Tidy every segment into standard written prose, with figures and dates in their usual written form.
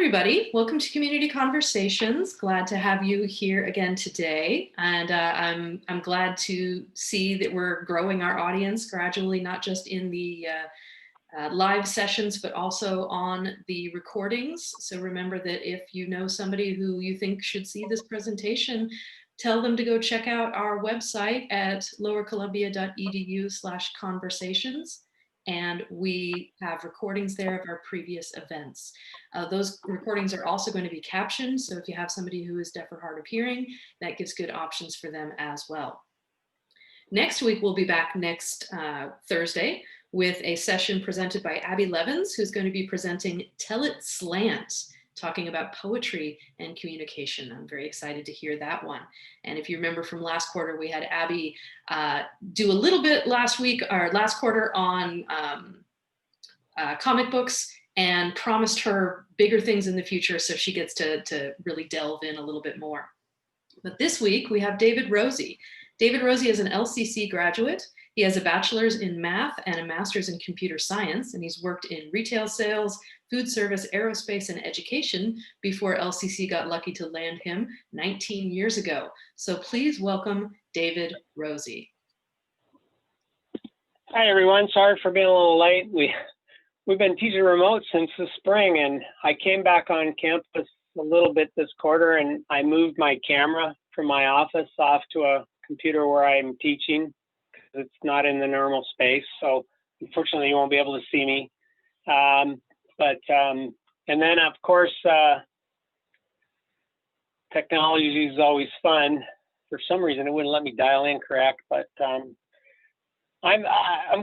everybody. Welcome to Community Conversations. Glad to have you here again today. And I'm glad to see that we're growing our audience gradually, not just in the live sessions, but also on the recordings. So remember that if you know somebody who you think should see this presentation, tell them to go check out our website at lowercolumbia.edu/conversations. And we have recordings there of our previous events. Those recordings are also going to be captioned. So if you have somebody who is deaf or hard of hearing, that gives good options for them as well. Next week, we'll be back next Thursday with a session presented by Abby Levins, who's going to be presenting Tell It Slant, talking about poetry and communication. I'm very excited to hear that one. And if you remember from last quarter, we had Abby do a little bit last quarter on comic books and promised her bigger things in the future, so she gets to really delve in a little bit more. But this week we have David Rosi. David Rosi is an LCC graduate. He has a bachelor's in math and a master's in computer science, and he's worked in retail sales, food service, aerospace, and education before LCC got lucky to land him 19 years ago. So please welcome David Rosi. Hi, everyone. Sorry for being a little late. We've been teaching remote since the spring, and I came back on campus a little bit this quarter, and I moved my camera from my office off to a computer where I'm teaching because it's not in the normal space. So unfortunately, you won't be able to see me. And then, of course, technology is always fun. For some reason, it wouldn't let me dial in correct, but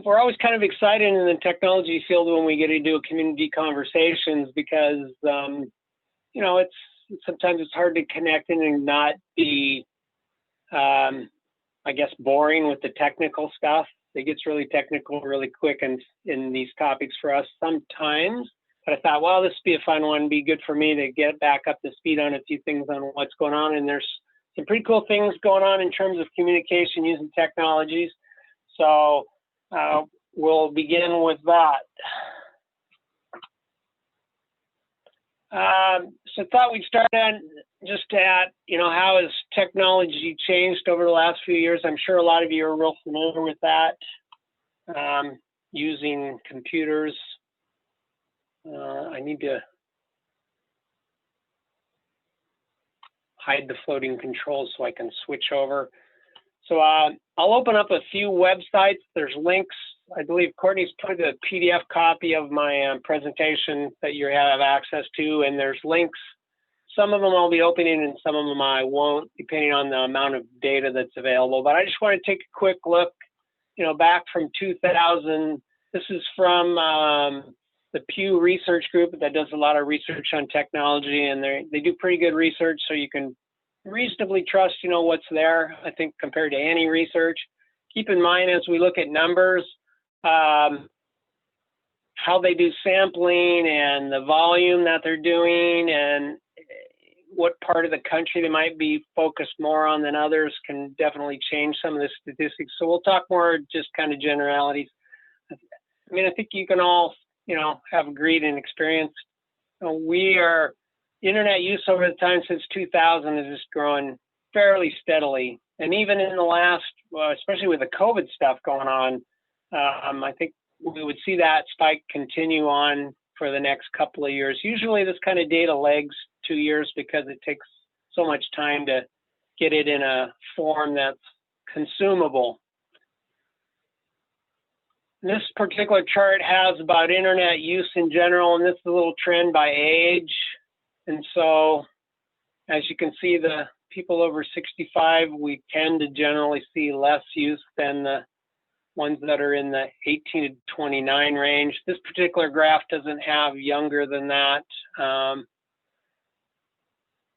we're always kind of excited in the technology field when we get to do community conversations because, you know, sometimes it's hard to connect in and not be, I guess, boring with the technical stuff. It gets really technical really quick in these topics for us sometimes. But I thought, well, this would be a fun one. It'd be good for me to get back up to speed on a few things on what's going on. And there's some pretty cool things going on in terms of communication using technologies. So we'll begin with that. So I thought we'd start on just at, you know, how has technology changed over the last few years? I'm sure a lot of you are real familiar with that, using computers. I need to hide the floating controls so I can switch over. So I'll open up a few websites. There's links. I believe Courtney's put a PDF copy of my presentation that you have access to, and there's links. Some of them I'll be opening and some of them I won't, depending on the amount of data that's available. But I just want to take a quick look, you know, back from 2000. This is from the Pew Research Group that does a lot of research on technology, and they do pretty good research, so you can reasonably trust, you know, what's there, I think, compared to any research. Keep in mind as we look at numbers, how they do sampling and the volume that they're doing and what part of the country they might be focused more on than others can definitely change some of the statistics. So we'll talk more just kind of generalities. I mean, I think you can all, you know, have agreed and experienced. Internet use over the time since 2000 is just growing fairly steadily. And even in the last, especially with the COVID stuff going on, I think we would see that spike continue on for the next couple of years. Usually this kind of data lags 2 years because it takes so much time to get it in a form that's consumable. This particular chart has about internet use in general, and this is a little trend by age. And so, as you can see, the people over 65, we tend to generally see less use than the ones that are in the 18 to 29 range. This particular graph doesn't have younger than that,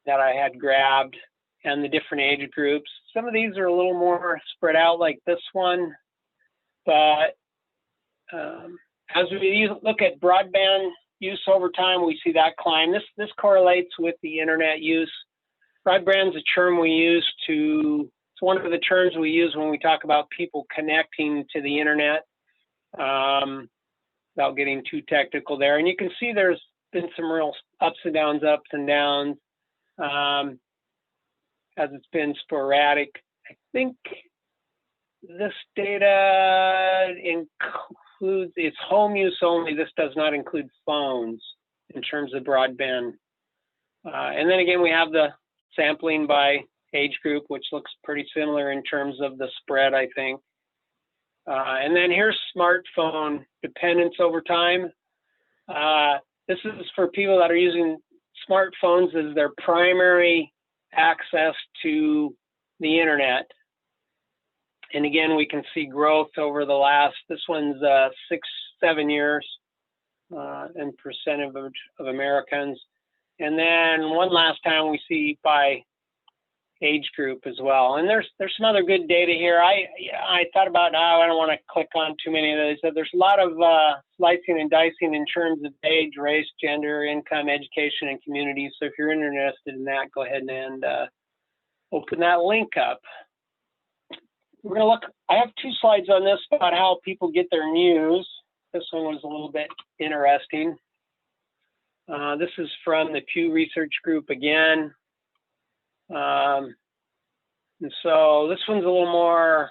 that I had grabbed, and the different age groups. Some of these are a little more spread out like this one, but as we look at broadband use over time, we see that climb. This correlates with the internet use. Broadband's a term we use it's one of the terms we use when we talk about people connecting to the internet, without getting too technical there. And you can see there's been some real ups and downs, as it's been sporadic. I think this data includes, it's home use only. This does not include phones in terms of broadband. And then again, we have the sampling by age group, which looks pretty similar in terms of the spread, I think. And then here's smartphone dependence over time. This is for people that are using smartphones as their primary access to the internet. And again, we can see growth over the last, this one's 6-7 years in percentage of Americans. And then one last time we see by age group as well. And there's some other good data here. I thought about, I don't want to click on too many of those. So there's a lot of slicing and dicing in terms of age, race, gender, income, education, and community. So if you're interested in that, go ahead and open that link up. We're gonna look, I have 2 slides on this about how people get their news. This one was a little bit interesting. This is from the Pew Research Group again. And so this one's a little more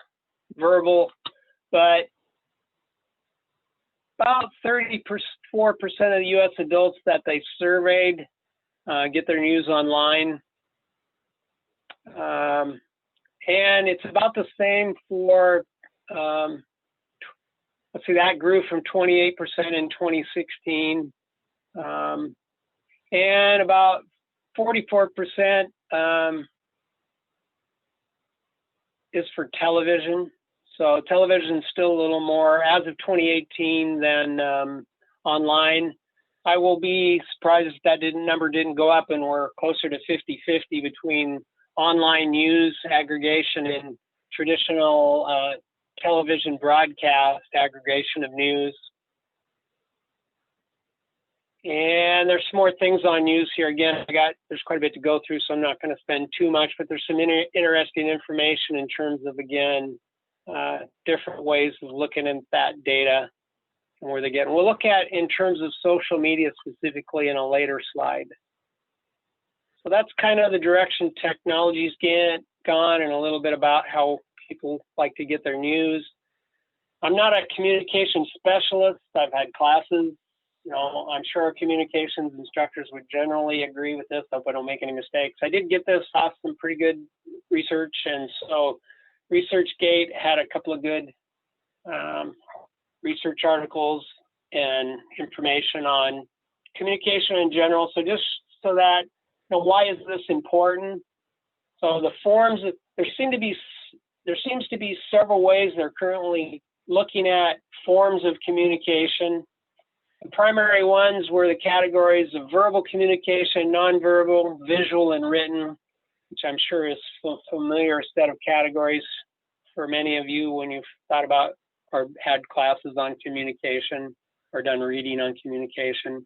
verbal, but about 34% of the US adults that they surveyed get their news online. And it's about the same for, let's see, that grew from 28% in 2016. And about 44% is for television. So television is still a little more, as of 2018, than online. I will be surprised if that number didn't go up and we're closer to 50-50 between online news aggregation and traditional television broadcast aggregation of news. And there's some more things on news here. Again, there's quite a bit to go through, so I'm not going to spend too much, but there's some interesting information in terms of, again, different ways of looking at that data and where they get. And we'll look at in terms of social media specifically in a later slide. So that's kind of the direction technology's gone, and a little bit about how people like to get their news. I'm not a communication specialist. I've had classes. You know, I'm sure our communications instructors would generally agree with this. I hope I don't make any mistakes. I did get this off some pretty good research, and so ResearchGate had a couple of good research articles and information on communication in general. So just so that, you know, why is this important? So the forms, there seems to be several ways they're currently looking at forms of communication. The primary ones were the categories of verbal communication, nonverbal, visual, and written, which I'm sure is a familiar set of categories for many of you when you've thought about or had classes on communication or done reading on communication.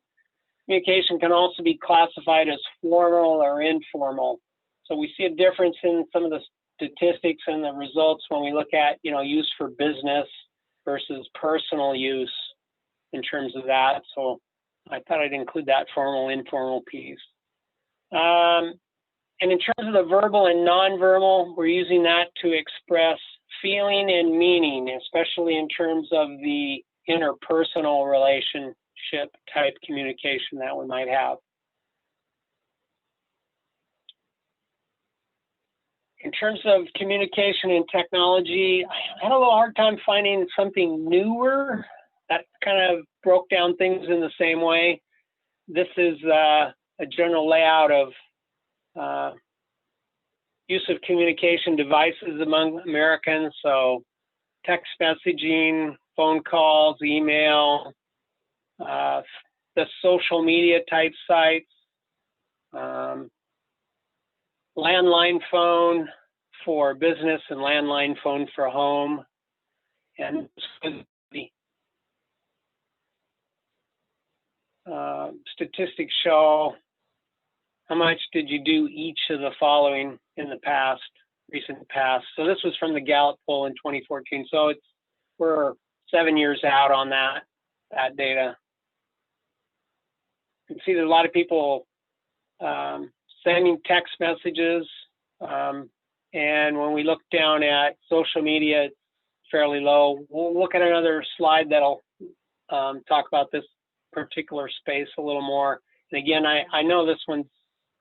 Communication can also be classified as formal or informal. So we see a difference in some of the statistics and the results when we look at, you know, use for business versus personal use in terms of that. So I thought I'd include that formal, informal piece. And in terms of the verbal and nonverbal, we're using that to express feeling and meaning, especially in terms of the interpersonal relationship type communication that we might have. In terms of communication and technology, I had a little hard time finding something newer that kind of broke down things in the same way. This is a general layout of use of communication devices among Americans. So text messaging, phone calls, email, the social media type sites, landline phone for business and landline phone for home. And statistics show how much did you do each of the following in the past, recent past. So this was from the Gallup poll in 2014. So we're 7 years out on that data. You can see there's a lot of people sending text messages. And when we look down at social media, it's fairly low. We'll look at another slide that'll talk about this particular space a little more. And again, I know this one's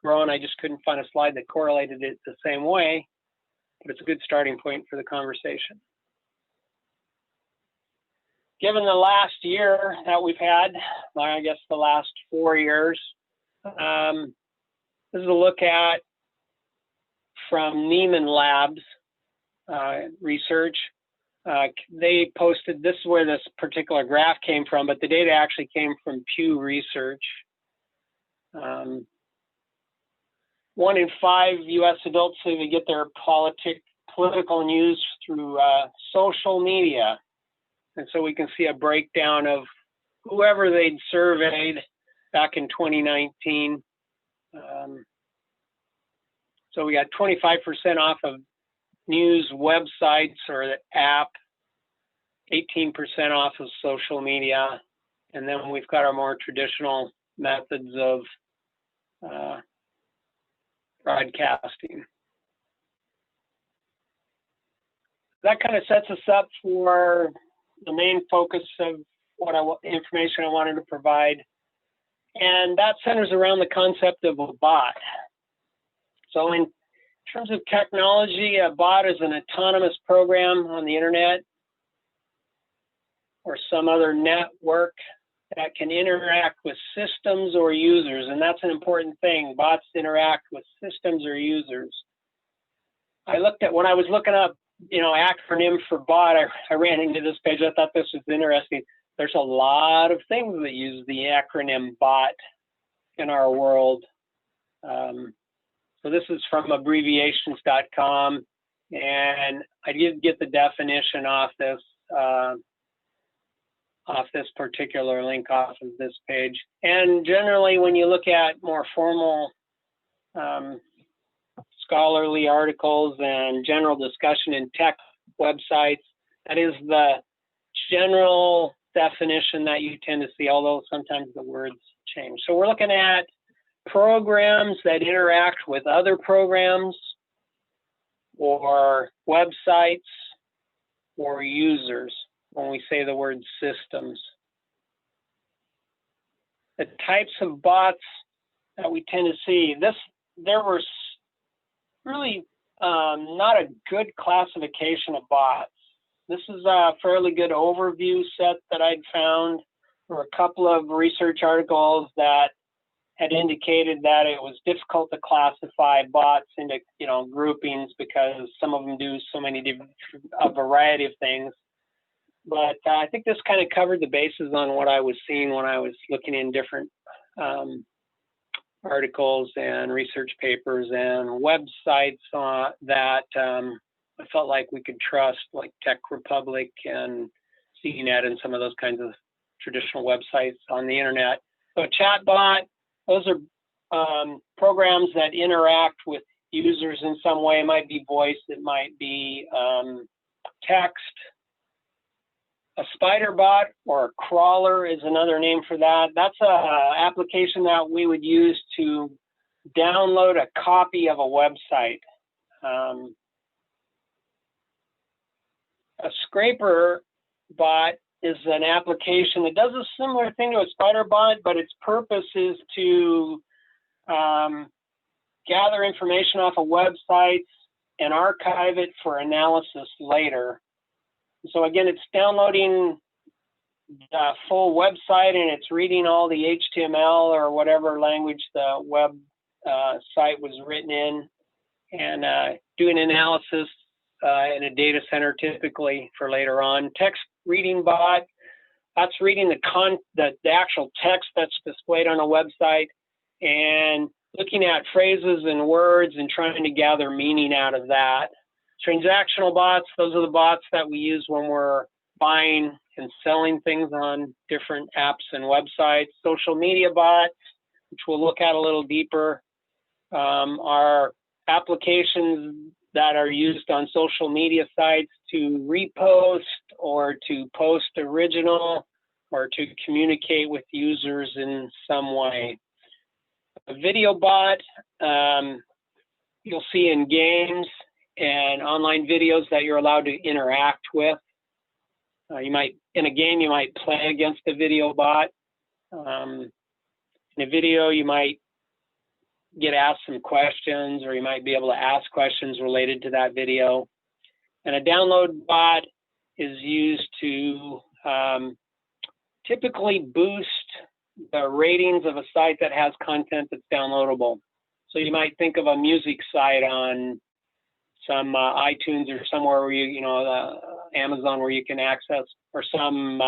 grown. I just couldn't find a slide that correlated it the same way, but it's a good starting point for the conversation. Given the last year that we've had, I guess the last 4 years, this is a look at from Neiman Labs research. They posted, this is where this particular graph came from, but the data actually came from Pew Research. 1 in 5 U.S. adults say they get their political news through social media. And so we can see a breakdown of whoever they'd surveyed back in 2019. So we got 25% off of news websites or the app, 18% off of social media, and then we've got our more traditional methods of broadcasting. That kind of sets us up for the main focus of what information I wanted to provide, and that centers around the concept of a bot. So in terms of technology, a bot is an autonomous program on the internet or some other network that can interact with systems or users, and that's an important thing. Bots interact with systems or users. I looked at, when I was looking up, acronym for bot, I ran into this page. I thought this was interesting. There's a lot of things that use the acronym bot in our world. So this is from abbreviations.com, and I did get the definition off this particular link off of this page. And generally, when you look at more formal scholarly articles and general discussion in tech websites, that is the general definition that you tend to see, although sometimes the words change. So we're looking at programs that interact with other programs or websites or users when we say the word systems. The types of bots that we tend to see, there were really not a good classification of bots. This is a fairly good overview set that I'd found. There were a couple of research articles that had indicated that it was difficult to classify bots into groupings because some of them do so many different, a variety of things. But I think this kind of covered the bases on what I was seeing when I was looking in different articles and research papers and websites that I felt like we could trust, like Tech Republic and CNET and some of those kinds of traditional websites on the internet. So a chatbot, those are programs that interact with users in some way. It might be voice, it might be text. A spider bot or a crawler is another name for that. That's an application that we would use to download a copy of a website. A scraper bot is an application that does a similar thing to a spider bot, but its purpose is to gather information off of websites and archive it for analysis later. So again, it's downloading the full website and it's reading all the HTML or whatever language the web site was written in, and doing analysis in a data center typically for later on. Text reading bot, that's reading the actual text that's displayed on a website and looking at phrases and words and trying to gather meaning out of that. Transactional bots, those are the bots that we use when we're buying and selling things on different apps and websites. Social media bots, which we'll look at a little deeper, are applications that are used on social media sites to repost or to post original or to communicate with users in some way. A video bot, you'll see in games and online videos that you're allowed to interact with. In a game, you might play against a video bot. In a video, you might get asked some questions, or you might be able to ask questions related to that video. And a download bot is used to typically boost the ratings of a site that has content that's downloadable. So you might think of a music site on some iTunes or somewhere where Amazon, where you can access, or some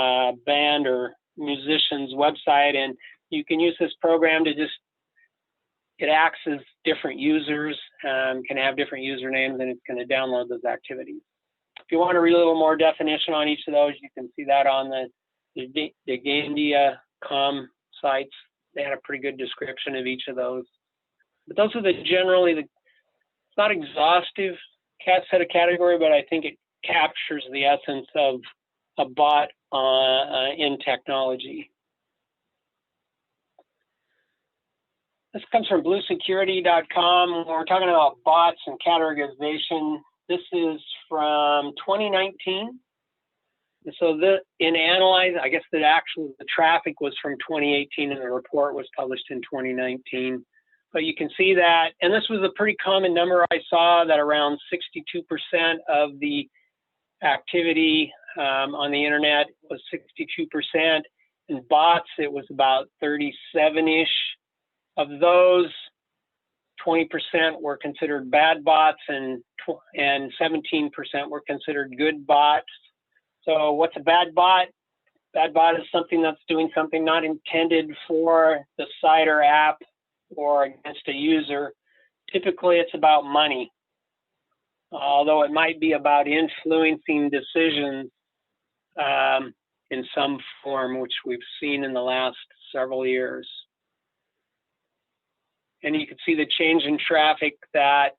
band or musician's website, and you can use this program to it acts as different users, can have different usernames, and it's going to download those activities. If you want to read a little more definition on each of those, you can see that on the Gamedia.com sites. They had a pretty good description of each of those. But those are it's not exhaustive set of category, but I think it captures the essence of a bot in technology. This comes from bluesecurity.com. When we're talking about bots and categorization, this is from 2019. And so in Analyze, I guess the traffic was from 2018 and the report was published in 2019. But you can see that, and this was a pretty common number I saw, that around 62% of the activity on the internet was 62%. In bots, it was about 37-ish. Of those, 20% were considered bad bots, and 17% were considered good bots. So what's a bad bot? Bad bot is something that's doing something not intended for the site or app or against a user. Typically, it's about money, although it might be about influencing decisions in some form, which we've seen in the last several years. And you can see the change in traffic that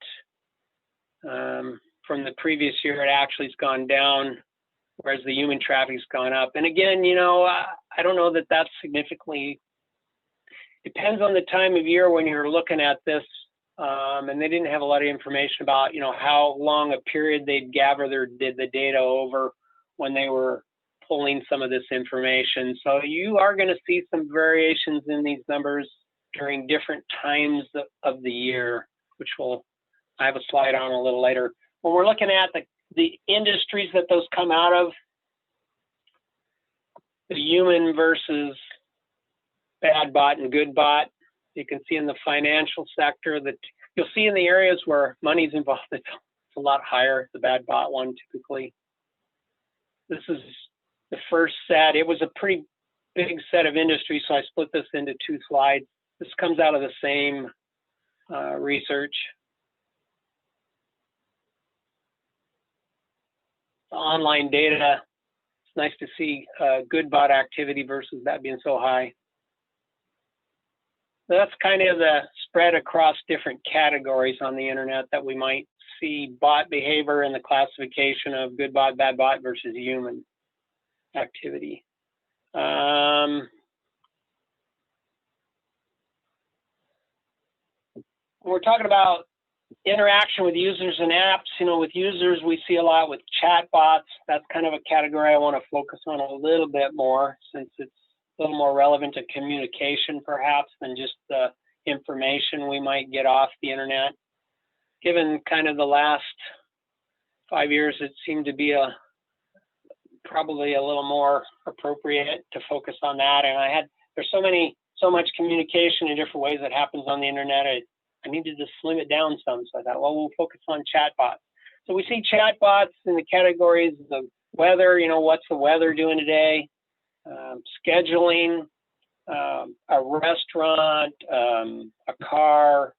from the previous year, it actually has gone down, whereas the human traffic's gone up. And again, I don't know that that's significantly, depends on the time of year when you're looking at this. And they didn't have a lot of information about, how long a period they'd did the data over when they were pulling some of this information. So you are going to see some variations in these numbers during different times of the year, which I have a slide on a little later. When we're looking at the industries that those come out of, the human versus bad bot and good bot, you can see in the financial sector that you'll see in the areas where money's involved, it's a lot higher, the bad bot one typically. This is the first set. It was a pretty big set of industries, so I split this into two slides. This comes out of the same research. Online data, it's nice to see good bot activity versus that being so high. So that's kind of the spread across different categories on the internet that we might see bot behavior in the classification of good bot, bad bot versus human activity. When we're talking about interaction with users and apps, with users, we see a lot with chat bots. That's kind of a category I want to focus on a little bit more, since it's a little more relevant to communication perhaps than just the information we might get off the internet. Given kind of the last 5 years, it seemed to be probably a little more appropriate to focus on that. And there's so much communication in different ways that happens on the internet. I needed to slim it down some, so I thought, well, we'll focus on chatbots. So we see chatbots in the categories of weather, what's the weather doing today, scheduling, a restaurant, a car,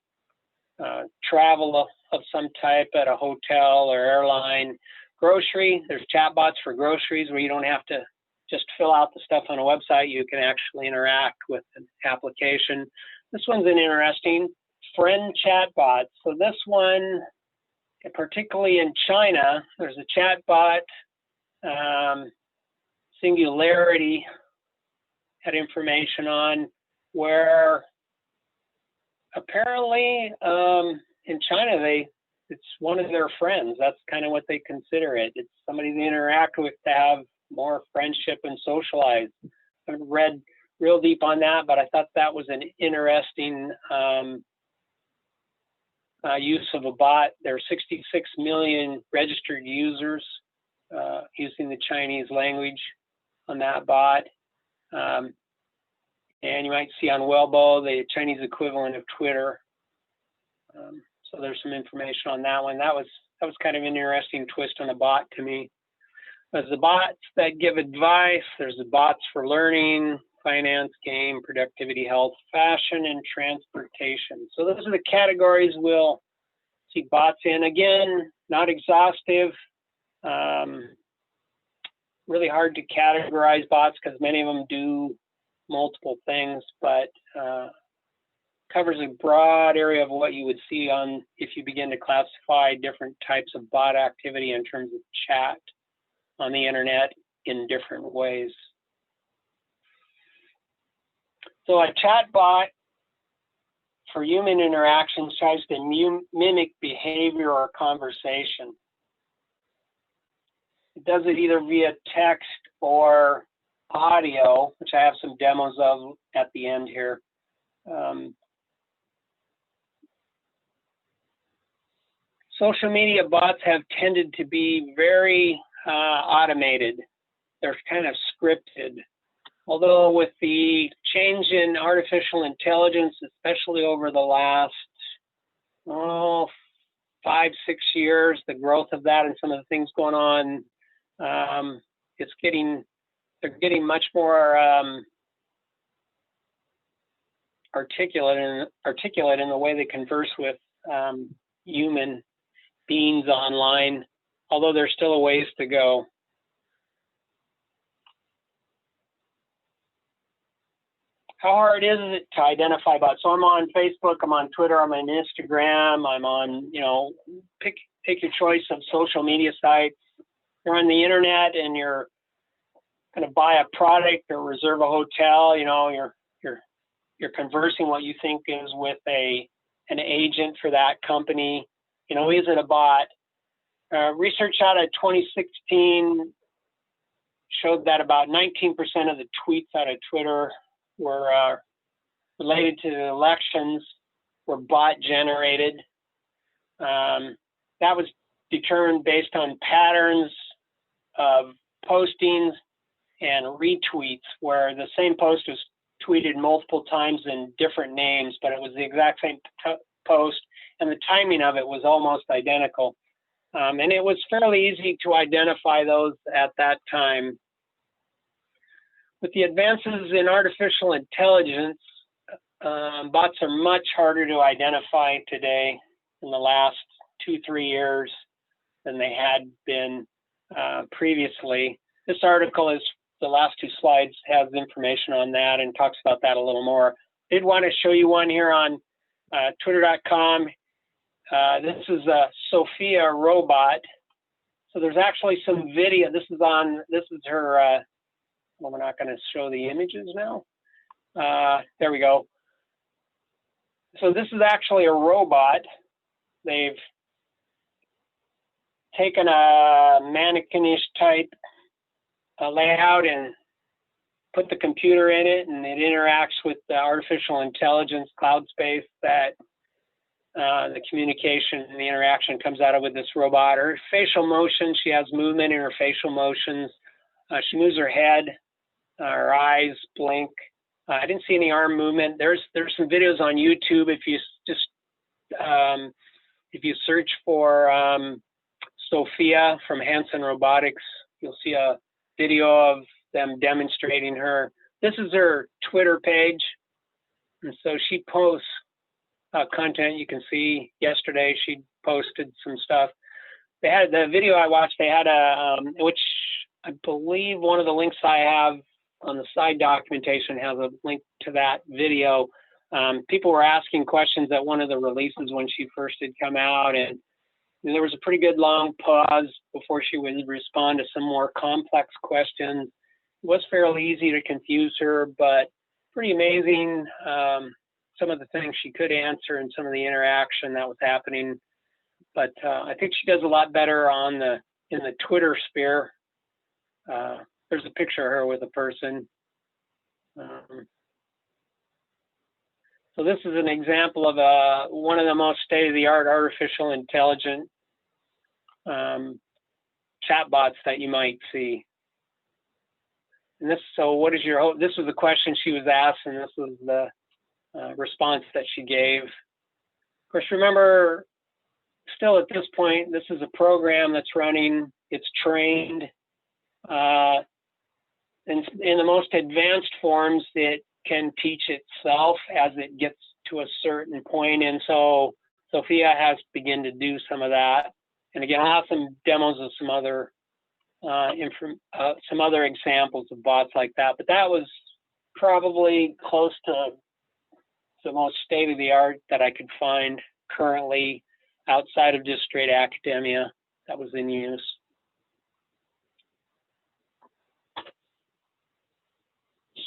travel of some type at a hotel or airline, grocery. There's chatbots for groceries where you don't have to just fill out the stuff on a website. You can actually interact with an application. This one's an interesting friend chatbot. So this one, particularly in China, there's a chatbot. Singularity had information on where apparently, in China, it's one of their friends. That's kind of what they consider it. It's somebody they interact with to have more friendship and socialize. I haven't read real deep on that, but I thought that was an interesting use of a bot. There are 66 million registered users using the Chinese language on that bot. And you might see on Weibo, the Chinese equivalent of Twitter. So there's some information on that one. That was kind of an interesting twist on a bot to me. There's the bots that give advice. There's the bots for learning, finance, game, productivity, health, fashion, and transportation. So those are the categories we'll see bots in. Again, not exhaustive. Really hard to categorize bots because many of them do multiple things, but covers a broad area of what you would see on if you begin to classify different types of bot activity in terms of chat on the internet in different ways. So a chat bot for human interactions tries to mimic behavior or conversation. It does it either via text or audio, which I have some demos of at the end here. Social media bots have tended to be very automated. They're kind of scripted. Although with the change in artificial intelligence, especially over the last 5-6 years, the growth of that and some of the things going on, they're getting much more articulate in the way they converse with human beings online, although there's still a ways to go. How hard is it to identify bots? So I'm on Facebook, I'm on Twitter, I'm on Instagram, I'm on, pick your choice of social media sites. You're on the internet and you're going to buy a product or reserve a hotel, you're conversing what you think is with an agent for that company. Is it a bot? Research out of 2016 showed that about 19% of the tweets out of Twitter were related to the elections were bot generated. That was determined based on patterns of postings and retweets, where the same post was tweeted multiple times in different names, but it was the exact same post, and the timing of it was almost identical. And it was fairly easy to identify those at that time. With the advances in artificial intelligence, bots are much harder to identify today in the last 2-3 years than they had been previously. This article is, the last 2 slides has information on that and talks about that a little more. I did want to show you one here on twitter.com. This is a Sophia robot. So there's actually some video. This is her, well, we're not going to show the images now. There we go. So this is actually a robot. They've taken a mannequin-ish type layout and put the computer in it, and it interacts with the artificial intelligence cloud space that the communication and the interaction comes out of with this robot. Her facial motion, she has movement in her facial motions. She moves her head, her eyes blink. I didn't see any arm movement. There's some videos on YouTube. If you just if you search for Sophia from Hanson Robotics, you'll see a video of them demonstrating her. This is her Twitter page, and so she posts content. You can see yesterday she posted some stuff. They had the video I watched. They had which I believe one of the links I have on the side documentation has a link to that video. People were asking questions at one of the releases when she first had come out, and there was a pretty good long pause before she would respond to some more complex questions. It was fairly easy to confuse her, but pretty amazing some of the things she could answer and some of the interaction that was happening. But I think she does a lot better in the Twitter sphere. There's a picture of her with a person. So this is an example of one of the most state-of-the-art artificial intelligent chatbots that you might see. And so what is your hope? This was the question she was asked, and this was the response that she gave. Of course, remember, still at this point, this is a program that's running, it's trained. In the most advanced forms, it can teach itself as it gets to a certain point. And so Sophia has begun to do some of that. And again, I'll have some demos of some other examples of bots like that. But that was probably close to the most state-of-the-art that I could find currently outside of just straight academia that was in use.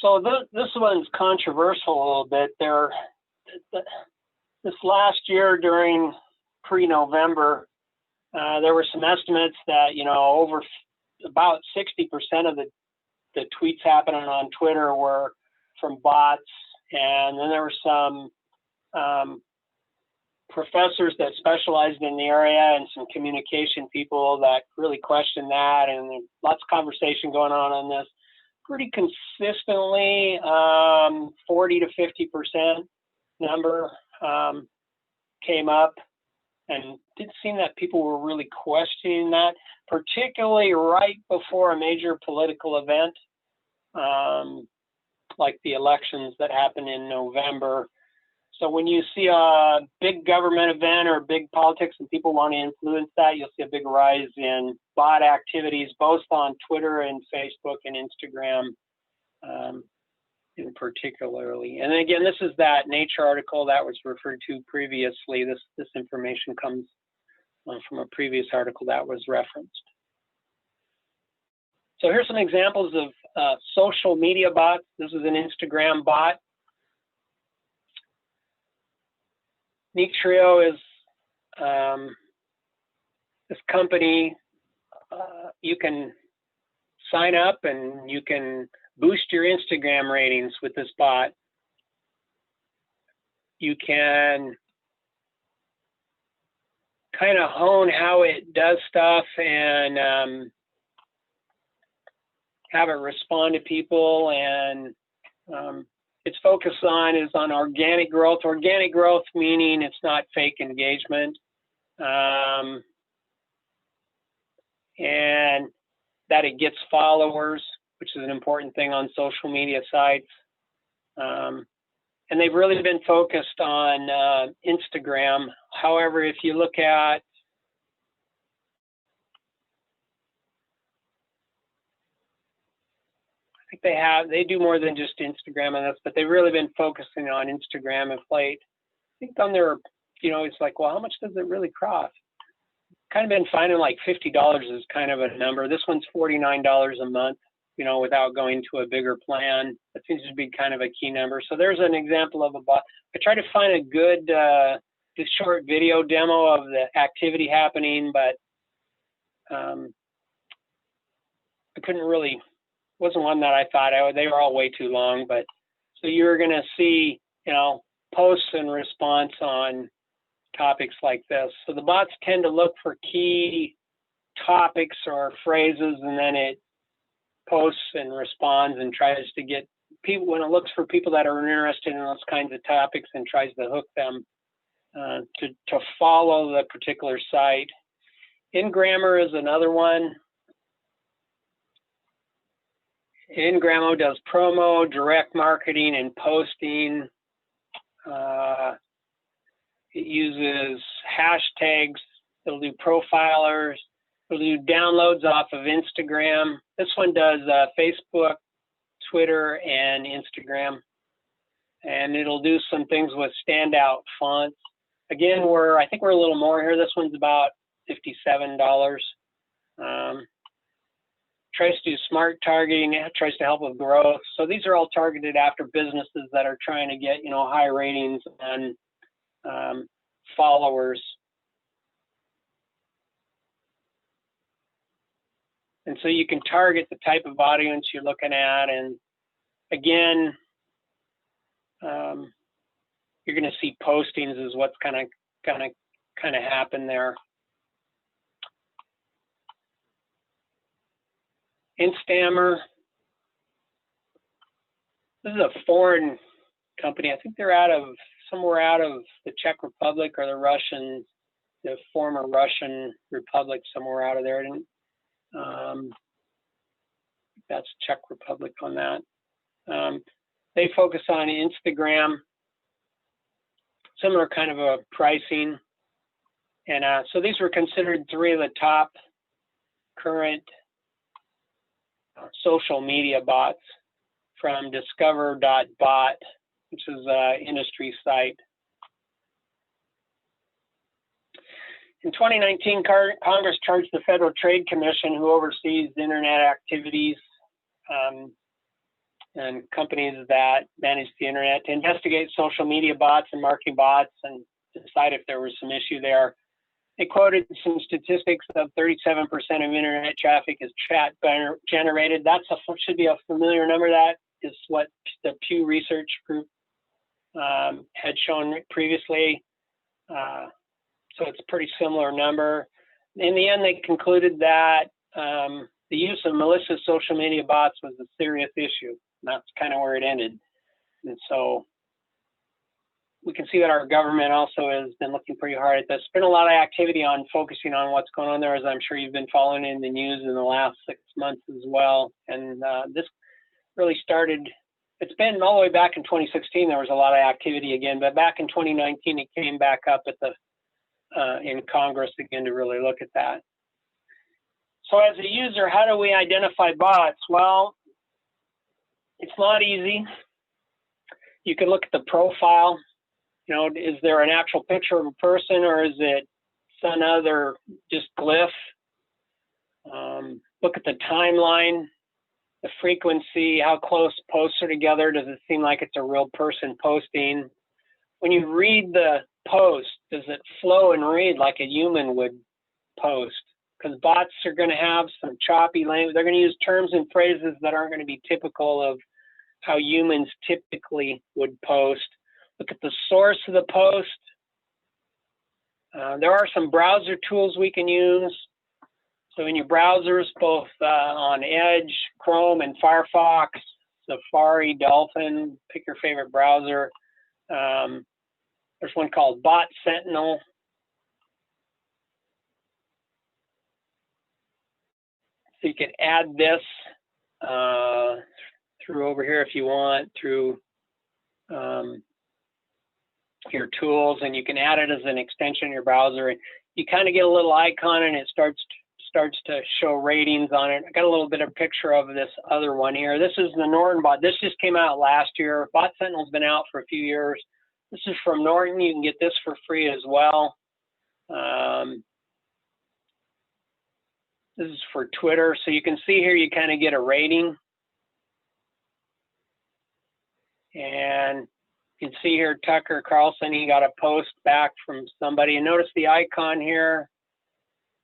So this one's controversial a little bit. This last year during pre-November, there were some estimates that, over about 60% of the tweets happening on Twitter were from bots. And then there were some professors that specialized in the area and some communication people that really questioned that, and lots of conversation going on this. Pretty consistently, 40 to 50% number came up, and it did seem that people were really questioning that, particularly right before a major political event, like the elections that happened in November. So when you see a big government event or big politics and people want to influence that, you'll see a big rise in bot activities, both on Twitter and Facebook and Instagram, in particularly. And then again, this is that Nature article that was referred to previously. This information comes from a previous article that was referenced. So here's some examples of social media bots. This is an Instagram bot. Neat Trio is this company. You can sign up and you can boost your Instagram ratings with this bot. You can kind of hone how it does stuff and have it respond to people, and its focus is on organic growth. Organic growth meaning it's not fake engagement, and that it gets followers, which is an important thing on social media sites. And they've really been focused on Instagram. However, if you look at they do more than just Instagram on this, but they've really been focusing on Instagram of late. I think on their, it's like, well, how much does it really cost? Kind of been finding like $50 is kind of a number. This one's $49 a month, without going to a bigger plan. That seems to be kind of a key number. So there's an example of a bot. I tried to find a good, short video demo of the activity happening, but I couldn't really. Wasn't one that I thought they were all way too long, but so you're going to see, posts and response on topics like this. So the bots tend to look for key topics or phrases, and then it posts and responds and tries to get people, when it looks for people that are interested in those kinds of topics, and tries to hook them to follow the particular site. Ingrammer is another one. Ingramo does promo, direct marketing, and posting. It uses hashtags. It'll do profilers. It'll do downloads off of Instagram. This one does Facebook, Twitter, and Instagram. And it'll do some things with standout fonts. Again, I think we're a little more here. This one's about $57. tries to do smart targeting, tries to help with growth. So these are all targeted after businesses that are trying to get, high ratings and followers. And so you can target the type of audience you're looking at. And again, you're going to see postings is what's kind of happen there. Instammer. This is a foreign company. I think they're somewhere out of the Czech Republic or the former Russian Republic, somewhere out of there. That's Czech Republic on that. They focus on Instagram, similar kind of a pricing. And so these were considered 3 of the top current social media bots from discover.bot, which is an industry site. In 2019, Congress charged the Federal Trade Commission, who oversees internet activities and companies that manage the internet, to investigate social media bots and marketing bots and decide if there was some issue there. They quoted some statistics of 37% of internet traffic is chat generated. That should be a familiar number. That is what the Pew Research Group had shown previously. So it's a pretty similar number. In the end, they concluded that the use of malicious social media bots was a serious issue. And that's kind of where it ended. And so we can see that our government also has been looking pretty hard at this. There's been a lot of activity on focusing on what's going on there, as I'm sure you've been following in the news in the last 6 months as well. And this really started, it's been all the way back in 2016, there was a lot of activity again, but back in 2019, it came back up at in Congress again to really look at that. So as a user, how do we identify bots? Well, it's not easy. You can look at the profile. Is there an actual picture of a person, or is it some other just glyph? Look at the timeline, the frequency, how close posts are together. Does it seem like it's a real person posting? When you read the post, does it flow and read like a human would post? Because bots are going to have some choppy language. They're going to use terms and phrases that aren't going to be typical of how humans typically would post. Look at the source of the post. There are some browser tools we can use. So in your browsers, both on Edge, Chrome, and Firefox, Safari, Dolphin, pick your favorite browser. There's one called Bot Sentinel. So you can add this through over here if you want, through your tools, and you can add it as an extension in your browser. You kind of get a little icon and it starts to show ratings on it. I got a little bit of picture of this other one here. This is the Norton bot. This just came out last year. Bot Sentinel's been out for a few years. This is from Norton. You can get this for free as well. This is for Twitter. So you can see here, you kind of get a rating. And you can see here, Tucker Carlson, he got a post back from somebody. And notice the icon here.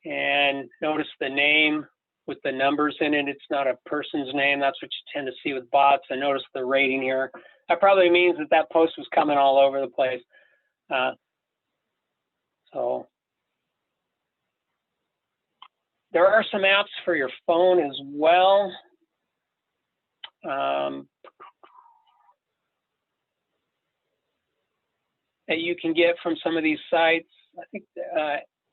And notice the name with the numbers in it. It's not a person's name. That's what you tend to see with bots. And notice the rating here. That probably means that that post was coming all over the place. So there are some apps for your phone as well. That you can get from some of these sites. I think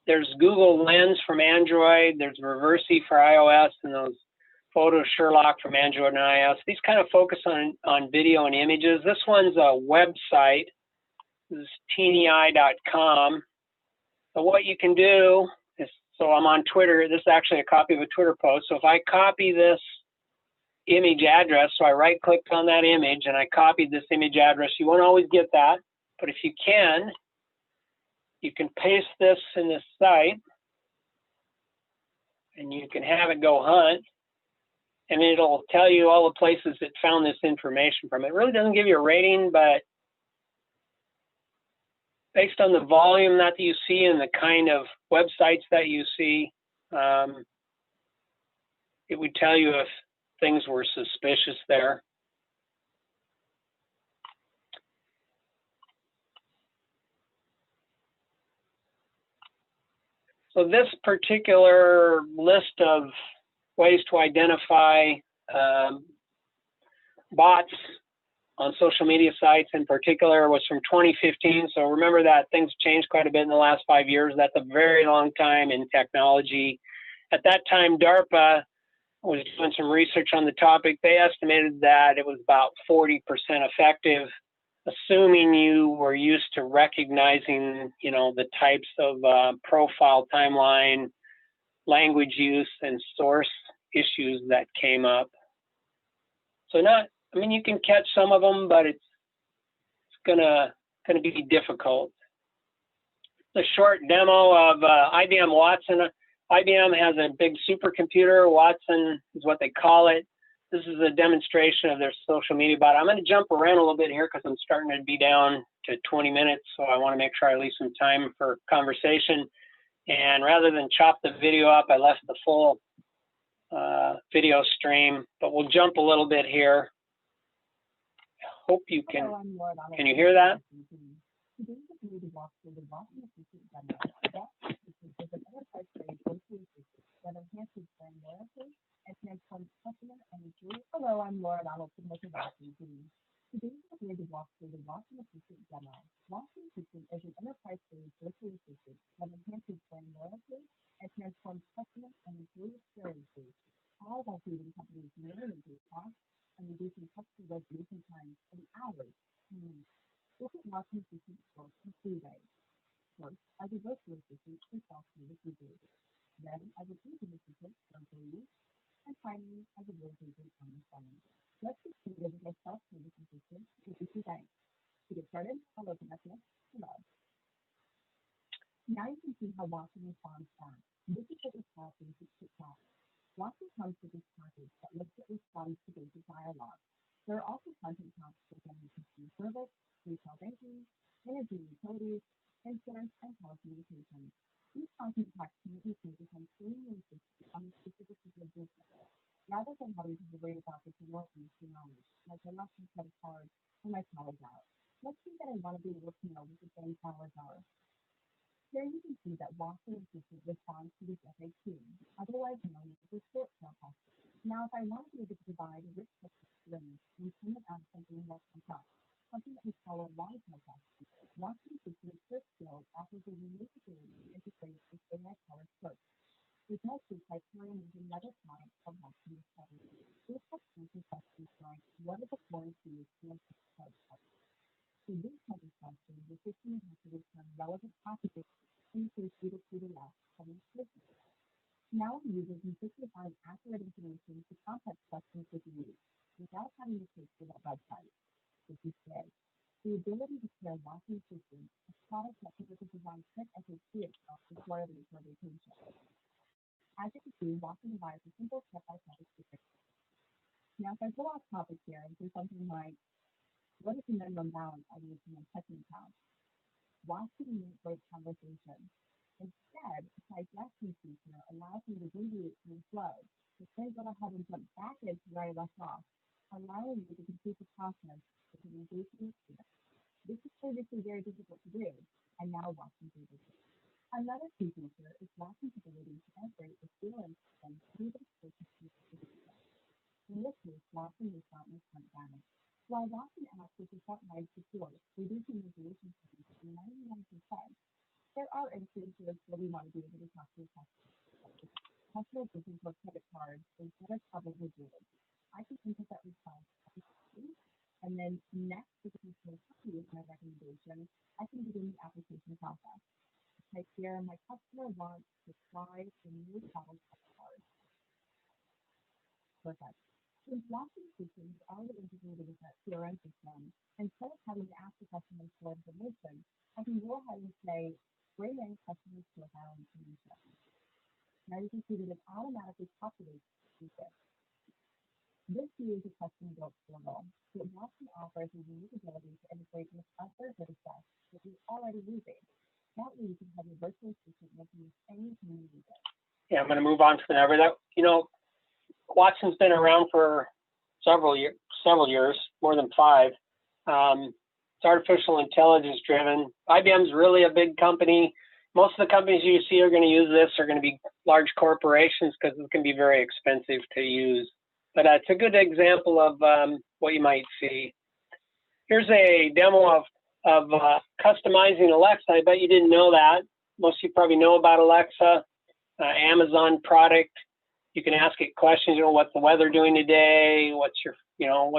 there's Google Lens from Android, there's Reversi for iOS, and those Photo Sherlock from Android and iOS. These kind of focus on video and images. This one's a website. This is teenei.com. So what you can do is, so I'm on Twitter. This is actually a copy of a Twitter post. So if I copy this image address, so I right-clicked on that image and I copied this image address, you won't always get that. But if you can paste this in this site and you can have it go hunt. and it'll tell you all the places it found this information from. It really doesn't give you a rating, but based on the volume that you see and the kind of websites that you see, it would tell you if things were suspicious there. So this particular list of ways to identify bots on social media sites in particular was from 2015. So remember that things changed quite a bit in the last 5 years. That's a very long time in technology. At that time, DARPA was doing some research on the topic. They estimated that it was about 40% effective, assuming you were used to recognizing, you know, the types of profile timeline, language use, and source issues that came up. So I mean, you can catch some of them, but it's gonna be difficult. A short demo of IBM Watson. IBM has a big supercomputer. Watson is what they call it. This is a demonstration of their social media bot. I'm going to jump around a little bit here because I'm starting to be down to 20 minutes, so I want to make sure I leave some time for conversation. And rather than chop the video up, I left the full video stream, but we'll jump a little bit here. Hope you can you hear that? Hello, I'm Laura Donaldson with the Rosi team. Today we're here to walk through the Watson Assistant demo. Watson Assistant is an enterprise-grade virtual assistant that enhances brand loyalty and transforms customer and employee experiences, all while saving companies millions in costs and reducing customer resolution times in hours. Look at Watson Assistant works in 3 ways. First, as a virtual assistant for self-service users. Then, as a team assistant for employees. And finally, as a voice agent on the phone. Let's get started with our self-service assistant with Rosi Bank. To get started, I'll open up next to Love. Now you can see how Watson responds back. This is what we call basic TikTok. Watson comes with this package that looks at response to basic dialogue. There are also content types for general customer service, retail banking, energy and utilities, insurance, and telecommunications. These content types can be focused on premium systems on the specific of business, rather than having to worry about the general industry knowledge, like I lost my credit card or my powers out. Let's see that I want to be able to know what the bank powers are. Here you can see that Watson Assistant responds to this FAQ, otherwise known as the short tail question. Now, if I want to be able to provide a rich text experience and turn it out something more complex, something that we call a long tail question, Watson Assistant's search skills offers a unique ability to integrate with AI-powered search. It does this by pairing with another product called Watson Discovery. This helps answer questions like, what are the foreign fees for a credit card? So these type of questions, the system has to return relevant packages into a PDF from the system. Now users can quickly find accurate information to complex questions with ease, without having to search for that website. This is big. The ability to pair Watson Assistant, a product that typically provides quick FAQ itself before it leaves our vacation. As you can see, Watson provides a simple step-by-step experience. Now, if I go off topic here and do something like, what is the minimum balance I need for my checking account? Watson needs great conversation. Instead, the digestion feature allows me to deviate from the flow, to then go ahead and jump back into where I left off, allowing me to complete the process with an engaging experience. This is previously very difficult to do, and now Watson's able to. Another key feature is Watson's ability to integrate with CRM systems through the expertise of the system. In this case, Watson is not in front damage. While Watson asks for frontline support, reducing resolution times to 99%, there are instances where we want to be able to talk to a customer. Customers looking for credit cards is better probably good. I can input that response and then next to the customer happy with my recommendation, I can begin the application process. Type here, my customer wants to try a new travel credit card. Perfect. Since Watson Assistant is already integrated with that CRM system, instead of having to ask the customer for information, I can go ahead and say, bring in customers profile information. Now you can see that it automatically populates this. This view is a custom-built portal, so it also offers a unique ability to integrate with other data that you're already using. That way, you can have your virtual assistant make use anytime you need it. Yeah, I'm going to move on to the number. That, you know, Watson's been around for several years, more than 5. It's artificial intelligence driven. IBM's really a big company. Most of the companies you see are going to use this are going to be large corporations because it can be very expensive to use. But it's a good example of what you might see. Here's a demo of customizing Alexa. I bet you didn't know that. Most of you probably know about Alexa, Amazon product. You can ask it questions, you know, what's the weather doing today? What's your, you know,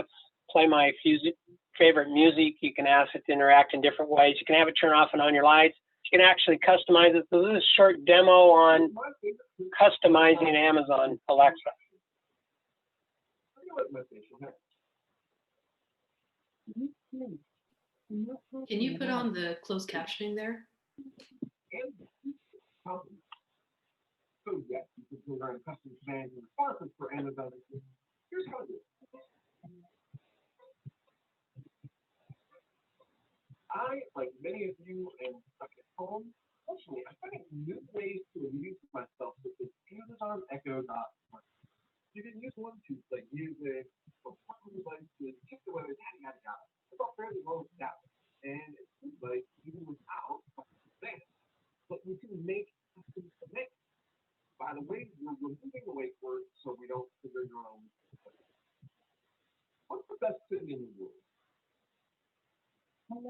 play my favorite music. You can ask it to interact in different ways. You can have it turn off and on your lights. You can actually customize it. So this is a short demo on customizing Amazon Alexa. Can you put on the closed captioning there? So yes, you can program custom commands and responses for Amazon. Here's how it is. I, like many of you, am stuck at home. Fortunately, I find new ways to amuse myself with this Amazon Echo Dot. You can use one to play music, or plug devices, check the weather, yada yada yada. It's all fairly well established, and it seems like even without custom commands, but we can make custom commands. By the way, we're removing the wait word so we don't figure your own. What's the best thing in the world? Well,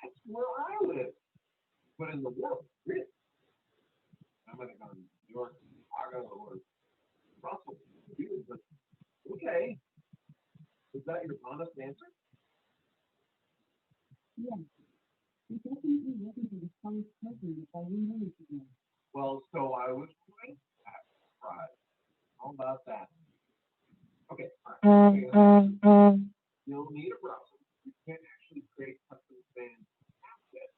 that's where I live. But in the world, really? I might have gone to New York, Chicago, or Brussels. But okay. Is that your honest answer? Yeah. Well, so I was right. Right. How about that? Okay. All right. You'll need a browser. You can't actually create custom commands yet.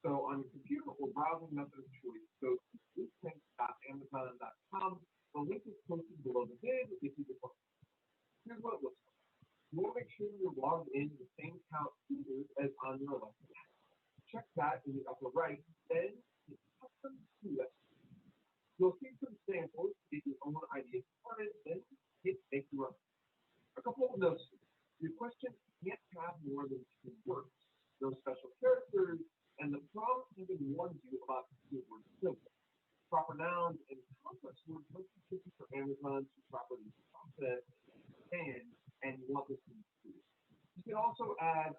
So on your computer or browsing method of choice, go to duplex.amazon.com. The link is posted below the vid if you prefer. Here's what it looks like. You want to make sure you're logged in the same account as on your Alexa app. Check that in the upper right, then hit custom to it. You'll see some samples to get your own idea started, then hit make your own. A couple of notes. Your question can't have more than 2 words. No special characters, and the prompt even warns you about keyword symbols. Proper nouns and complex words must be tricky for Amazon to properly process and you want this to be true. You can also add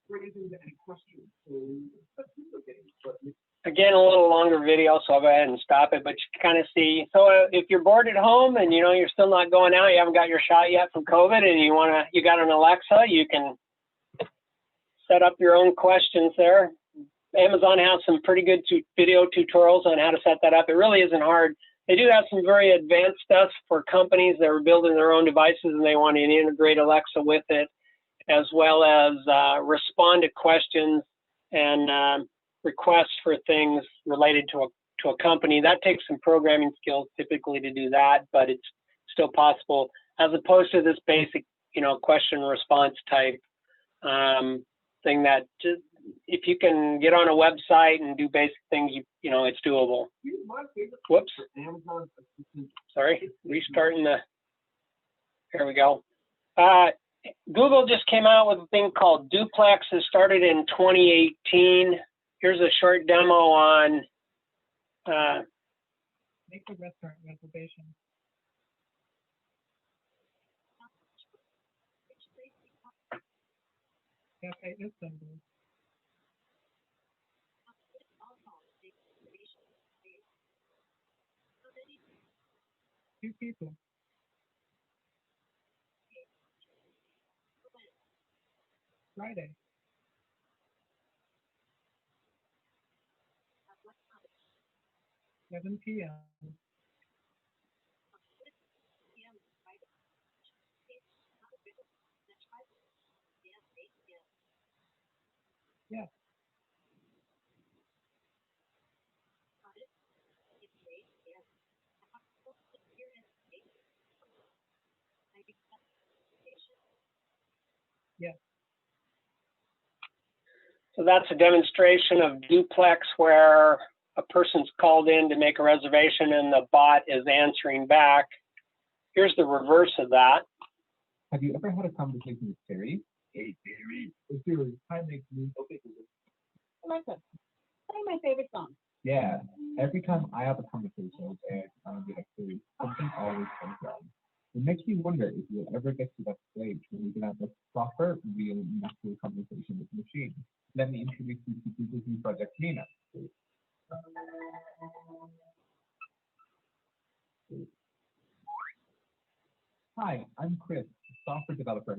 phrasing to any question. So that's okay. Again, a little longer video, so I'll go ahead and stop it, but you can kind of see. So if you're bored at home and you know you're still not going out, you haven't got your shot yet from COVID, and you got an Alexa, you can set up your own questions there. Amazon has some pretty good video tutorials on how to set that up. It really isn't hard. They do have some very advanced stuff for companies that are building their own devices and they want to integrate Alexa with it, as well as respond to questions and requests for things related to a company. That takes some programming skills typically to do that, but it's still possible, as opposed to this basic, you know, question response type thing that just, if you can get on a website and do basic things, you know, it's doable. Whoops. Sorry, restarting here we go. Google just came out with a thing called Duplex. It started in 2018. Here's a short demo on make a restaurant reservation. Okay, Istanbul. 2 people. Friday. $7 p.m. Yeah. Yes. So that's a demonstration of Duplex where a person's called in to make a reservation and the bot is answering back. Here's the reverse of that. Have you ever had a conversation with Siri? Hey Siri. Hey Siri, hi make me. Okay. Alexa, play my favorite song. Yeah. Every time I have a conversation with Eric, I'm like Siri, something always comes wrong. It makes me wonder if you'll ever get to that stage where you can have a proper, real, natural conversation with the machine. Let me introduce you to Google's new project, Nina. Hi, I'm Chris, a software developer at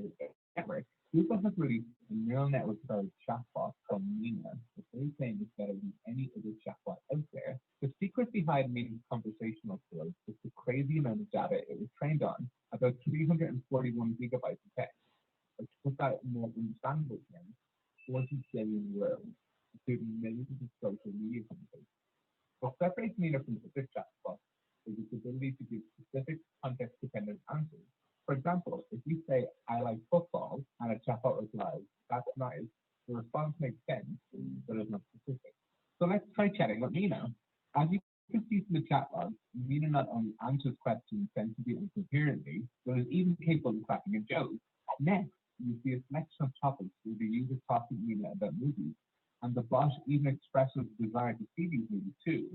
Network. Google has released a neural network-powered chatbot called Nina, which they claim is better than any other chatbot out there. The secret behind Nina's conversational skills is the crazy amount of data it was trained on, about 341 gigabytes of text. Or to put that in more understandable terms, 40 billion words, including millions of social media conversations. What separates Nina from other chatbots is its ability to give specific context-dependent answers. For example, if you say, I like football, and a chatbot replies, that's nice, the response makes sense, but is not specific. So let's try chatting with Nina. As you can see from the chat log, Nina not only answers questions sensibly and coherently, but is even capable of cracking a joke. Next, you see a selection of topics where the user talks to Nina about movies, and the bot even expresses a desire to see these movies too.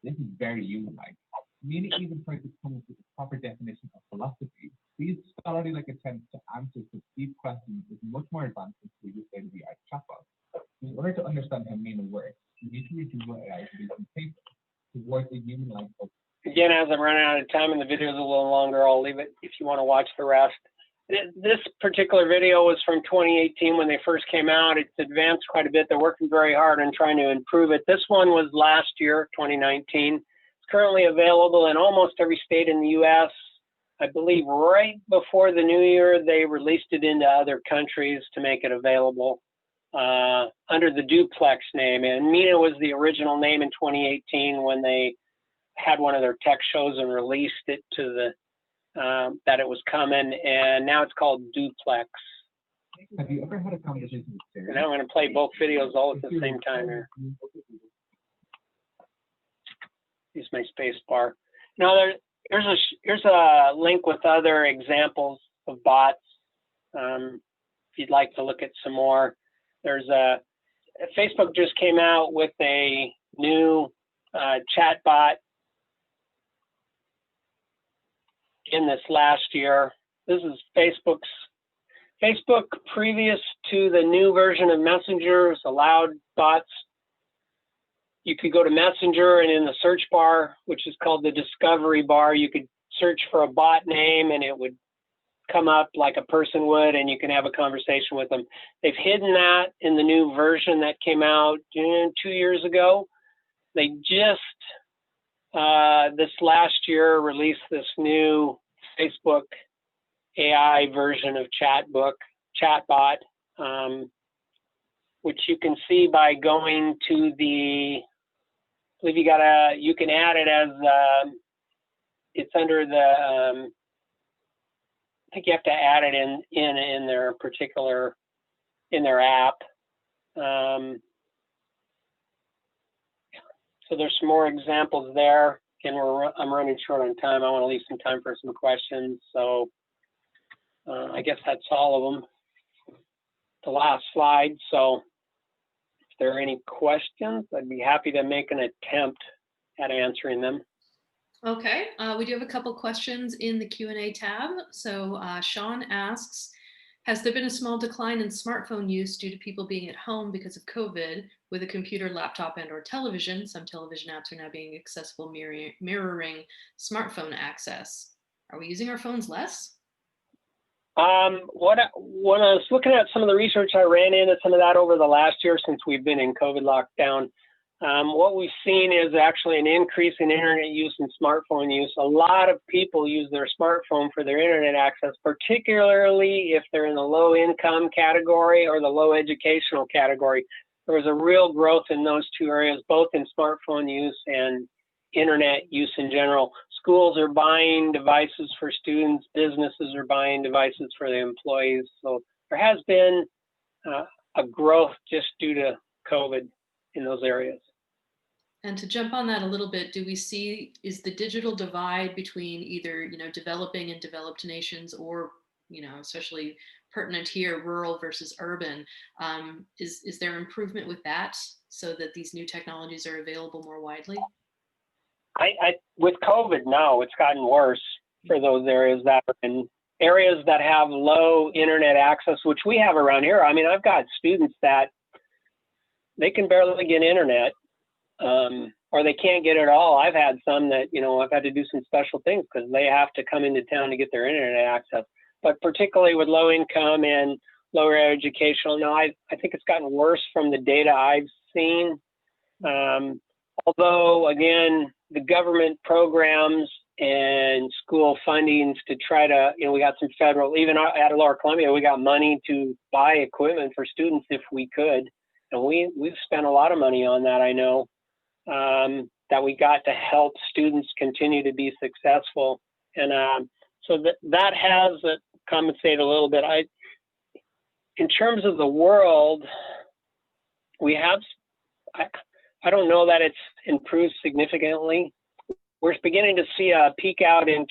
This is very human-like. Nina even tries to come up with a proper definition of philosophy. These scholarly-like attempts to answer such deep questions is much more advanced than previous state-of-the-art chatbots. In order to understand how Nina works, you need to reduce AI to some paper towards a human-like approach. Again, as I'm running out of time and the video is a little longer, I'll leave it if you want to watch the rest. This particular video was from 2018 when they first came out. It's advanced quite a bit. They're working very hard on trying to improve it. This one was last year, 2019. It's currently available in almost every state in the US. I believe right before the new year, they released it into other countries to make it available under the Duplex name. And Nina was the original name in 2018 when they had one of their tech shows and released it to the that it was coming, and now it's called Duplex. Have you ever had a conversation with Siri? And now I'm going to play both videos all at the same time here. Use my space bar. Now here's a link with other examples of bots. If you'd like to look at some more, there's Facebook just came out with a new chat bot in this last year. This is Facebook previous to the new version of Messenger allowed bots. You could go to Messenger and in the search bar, which is called the discovery bar, you could search for a bot name and it would come up like a person would and you can have a conversation with them. They've hidden that in the new version that came out 2 years ago. They just this last year released this new Facebook AI version of chatbot, which you can see by going to the, I believe you can add it as, it's under the, I think you have to add it in their particular, in their app. So there's some more examples there. Again, I'm running short on time. I want to leave some time for some questions. So I guess that's all of them. The last slide. So if there are any questions, I'd be happy to make an attempt at answering them. Okay, we do have a couple questions in the Q&A tab. So Sean asks, has there been a small decline in smartphone use due to people being at home because of COVID with a computer, laptop, and or television? Some television apps are now being accessible mirroring smartphone access. Are we using our phones less? When I was looking at some of the research, I ran into some of that over the last year since we've been in COVID lockdown. What we've seen is actually an increase in internet use and smartphone use. A lot of people use their smartphone for their internet access, particularly if they're in the low income category or the low educational category. There was a real growth in those two areas, both in smartphone use and internet use in general. schools are buying devices for students, businesses are buying devices for the employees. So there has been a growth just due to COVID in those areas. And to jump on that a little bit, do we see, is the digital divide between either, developing and developed nations, or, especially pertinent here, rural versus urban, is there improvement with that so that these new technologies are available more widely? With COVID, no, it's gotten worse for those areas that are in areas that have low internet access, which we have around here. I mean, I've got students that they can barely get internet, or they can't get it at all. I've had some that, I've had to do some special things because they have to come into town to get their internet access. But particularly with low income and lower educational, no, I think it's gotten worse from the data I've seen. Although, again, the government programs and school fundings to try to, we got some federal, even at Lower Columbia, we got money to buy equipment for students if we could. And we've spent a lot of money on that, I know, that we got to help students continue to be successful. And so that has compensated a little bit. In terms of the world, we have, I don't know that it's improved significantly. We're beginning to see a peak out in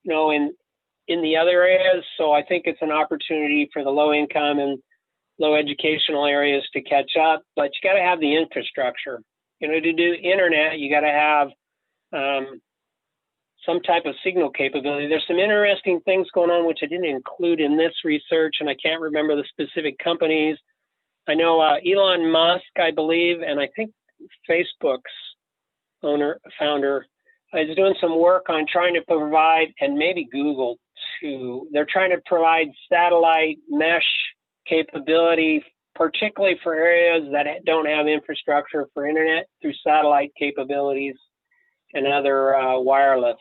the other areas. So I think it's an opportunity for the low income and low educational areas to catch up, but you got to have the infrastructure. To do internet, you got to have some type of signal capability. There's some interesting things going on, which I didn't include in this research, and I can't remember the specific companies. I know Elon Musk, I believe, and I think Facebook's founder, is doing some work on trying to provide, and maybe Google too, they're trying to provide satellite mesh capability, particularly for areas that don't have infrastructure for internet, through satellite capabilities and other wireless.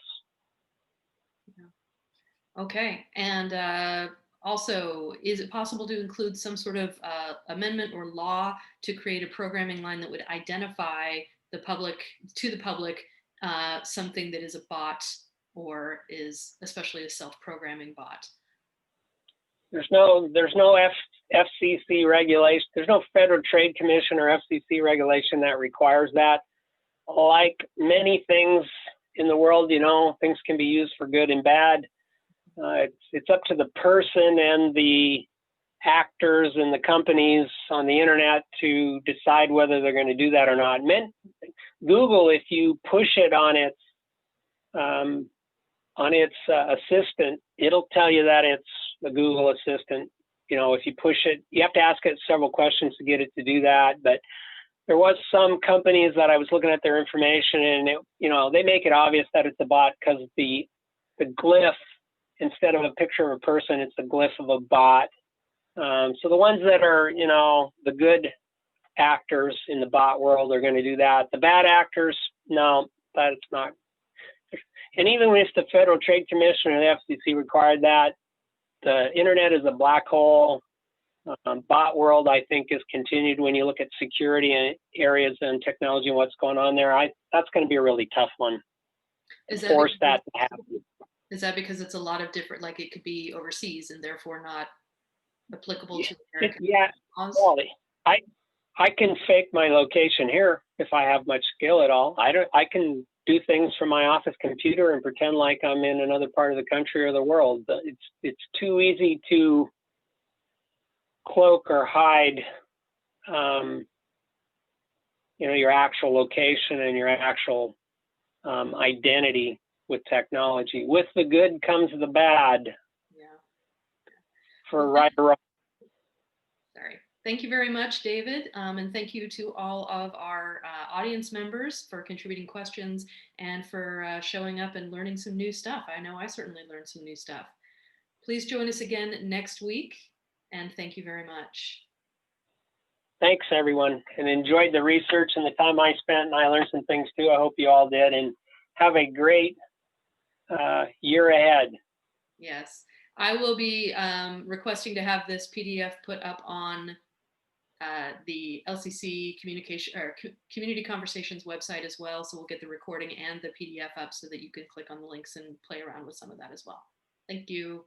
Okay, and also, is it possible to include some sort of amendment or law to create a programming line that would identify the public something that is a bot or is especially a self-programming bot? There's no FCC regulation. There's no Federal Trade Commission or FCC regulation that requires that. Like many things in the world, things can be used for good and bad. It's up to the person and the actors and the companies on the internet to decide whether they're going to do that or not. Google, if you push it on its assistant, it'll tell you that it's the Google Assistant. If you push it, you have to ask it several questions to get it to do that. But there was some companies that I was looking at their information, and they make it obvious that it's a bot because the glyph, instead of a picture of a person, it's the glyph of a bot. So the ones that are, the good actors in the bot world are going to do that. The bad actors, no, that's not. And even if the Federal Trade Commission or the FCC required that, the internet is a black hole. Bot world, I think, is continued when you look at security and areas and technology and what's going on there. That's going to be a really tough one. Force that to happen. Is that because it's a lot of different, like it could be overseas and therefore not applicable to American laws? Well, I can fake my location here if I have much skill at all. I can do things from my office computer and pretend like I'm in another part of the country or the world. It's too easy to cloak or hide, your actual location and your actual identity with technology. With the good comes the bad. Yeah. For right or wrong. Sorry. Thank you very much, David. And thank you to all of our audience members for contributing questions and for showing up and learning some new stuff. I know I certainly learned some new stuff. Please join us again next week. And thank you very much. Thanks, everyone. And enjoyed the research and the time I spent, and I learned some things too. I hope you all did. And have a great year ahead. Yes. I will be requesting to have this PDF put up on the LCC communication or community conversations website as well. So we'll get the recording and the PDF up so that you can click on the links and play around with some of that as well. Thank you.